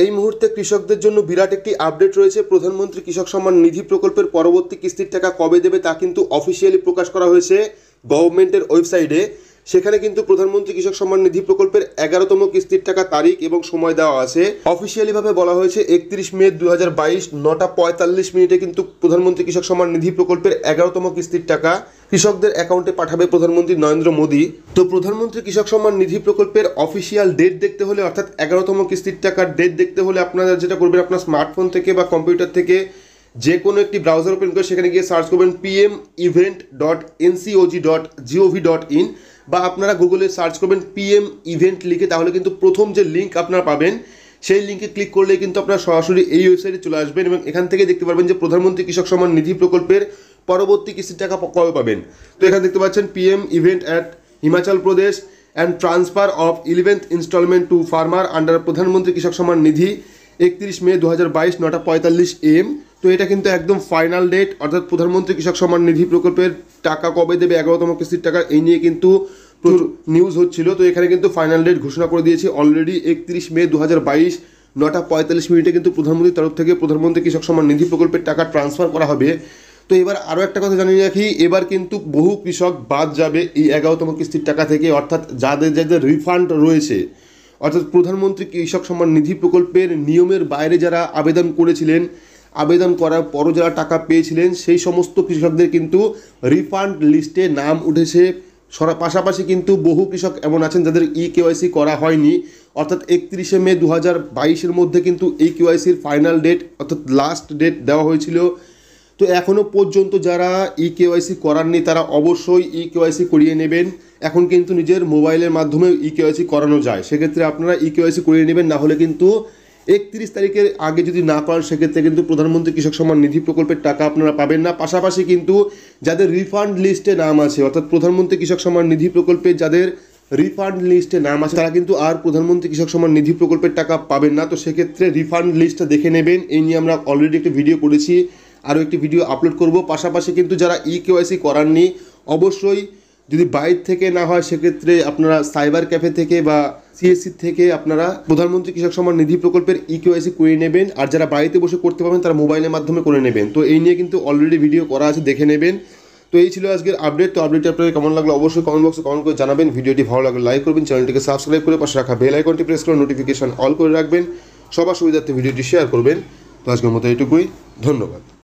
এই মুহূর্তে কৃষকদের জন্য বিরাট একটি আপডেট রয়েছে। প্রধানমন্ত্রী কৃষক সম্মান নিধি প্রকল্পের পরবর্তী কিস্তির টাকা কবে দেবে তা কিন্তু অফিসিয়ালি প্রকাশ করা হয়েছে গভর্নমেন্টের ওয়েবসাইটে। সেখানে কিন্তু প্রধানমন্ত্রী কৃষক সম্মান নিধি প্রকল্পের 11তম কিস্তির টাকা তারিখ এবং সময় দেওয়া আছে। অফিসিয়ালি ভাবে বলা হয়েছে 31 মে 2022 9টা 45 মিনিটে কিন্তু প্রধানমন্ত্রী কৃষক সম্মান নিধি প্রকল্পের 11তম কিস্তির টাকা কৃষকদের অ্যাকাউন্টে পাঠাবে প্রধানমন্ত্রী নরেন্দ্র মোদী। তো প্রধানমন্ত্রী কৃষক সম্মান নিধি প্রকল্পের অফিসিয়াল ডেট দেখতে হলে অর্থাৎ 11তম কিস্তির টাকার ডেট দেখতে হলে আপনারা যেটা করবেন, আপনার স্মার্টফোন থেকে বা কম্পিউটার থেকে যে কোনো একটি ব্রাউজার ওপেন করে সেখানে গিয়ে সার্চ করবেন pmevent.ncog.gov.in বা আপনারা গুগলে সার্চ করবেন পিএম ইভেন্ট লিখে, তাহলে কিন্তু প্রথম যে লিঙ্ক আপনারা পাবেন সেই লিঙ্কে ক্লিক করলে কিন্তু আপনারা সরাসরি এই ওয়েবসাইটে চলে আসবেন এবং এখান থেকে দেখতে পারবেন যে প্রধানমন্ত্রী কৃষক সম্মান নিধি প্রকল্পের পরবর্তী কিস্তির টাকা কবে পাবেন। তো এখানে দেখতে পাচ্ছেন PM event at Himachal Pradesh and transfer of 11th instalment to farmer under Pradhan Mantri Krishak Samman Nidhi 31 May 2022 9টা 45 AM। তো এটা কিন্তু একদম ফাইনাল ডেট, অর্থাৎ প্রধানমন্ত্রী কৃষক সম্মান নিধি প্রকল্পের টাকা কবে দেবে 11তম কিস্তির টাকা, এই নিয়ে কিন্তু প্রচুর নিউজ হচ্ছিল। তো এখানে কিন্তু ফাইনাল ডেট ঘোষণা করে দিয়েছে অলরেডি 31 মে 2022 9টা 45 মিনিটে কিন্তু প্রধানমন্ত্রীর তরফ থেকে প্রধানমন্ত্রী কৃষক সম্মান নিধি প্রকল্পের টাকা ট্রান্সফার করা হবে। তো এবার আরও একটা কথা জানিয়ে রাখি, এবার কিন্তু বহু কৃষক বাদ যাবে এই 11তম কিস্তির টাকা থেকে, অর্থাৎ যাদের রিফান্ড রয়েছে, অর্থাৎ প্রধানমন্ত্রী কৃষক সম্মান নিধি প্রকল্পের নিয়মের বাইরে যারা আবেদন করেছিলেন, আবেদন করার পরও যারা টাকা পেয়েছিলেন, সেই সমস্ত কৃষকদের কিন্তু রিফান্ড লিস্টে নাম উঠেছে। পাশাপাশি কিন্তু বহু কৃষক এমন আছেন যাদের কেওয়াইসি করা হয়নি, অর্থাৎ 31 মে 2022 মধ্যে কিন্তু কেওয়াইসির ফাইনাল ডেট অর্থাৎ লাস্ট ডেট দেওয়া হয়েছিল। তো এখনও পর্যন্ত যারা কেওয়াইসি করাননি তারা অবশ্যই কেওয়াইসি করিয়ে নেবেন। এখন কিন্তু নিজের মোবাইলের মাধ্যমে কেওয়াইসি করানো যায়, সেক্ষেত্রে আপনারা কেওয়াইসি করিয়ে নেবেন, না হলে কিন্তু 31 তারিখের আগে যদি না করেন সেক্ষেত্রে কিন্তু প্রধানমন্ত্রী কৃষক সম্মান নিধি প্রকল্পের টাকা আপনারা পাবেন না। পাশাপাশি কিন্তু যাদের রিফান্ড লিস্টে নাম আছে, অর্থাৎ প্রধানমন্ত্রী কৃষক সম্মান নিধি প্রকল্পে যাদের রিফান্ড লিস্টে নাম আছে তারা কিন্তু আর প্রধানমন্ত্রী কৃষক সম্মান নিধি প্রকল্পের টাকা পাবেন না। তো সেক্ষেত্রে রিফান্ড লিস্টটা দেখে নেবেন। এই নিয়ে আমরা অলরেডি একটি ভিডিও করেছি, আরও একটি ভিডিও আপলোড করব। পাশাপাশি কিন্তু যারা কেওয়াইসি করাননি, অবশ্যই যদি বাইরে থেকে না হয় সেক্ষেত্রে আপনারা সাইবার ক্যাফে থেকে বা সিএসসি থেকে আপনারা প্রধানমন্ত্রী কৃষক সম্মান নিধি প্রকল্পের কেওয়াইসি করে নেবেন। আর যারা বাড়িতে বসে করতে পারবেন তারা মোবাইলের মাধ্যমে করে নেবেন। তো এই নিয়ে কিন্তু অলরেডি ভিডিও করা আছে, দেখে নেবেন। তো এই ছিল আজকের আপডেট। তো আপডেটটি আপনাদের কেমন লাগলো অবশ্যই কমেন্ট বক্সে কমেন্ট করে জানাবেন। ভিডিওটি ভালো লাগলে লাইক করবেন, চ্যানেলটিকে সাবস্ক্রাইব করে পাশে রাখা বেল আইকনটি প্রেস করে নোটিফিকেশন অল করে রাখবেন। সবার সুবিধার্থে ভিডিওটি শেয়ার করবেন। তো আজকের মতো এইটুকুই, ধন্যবাদ।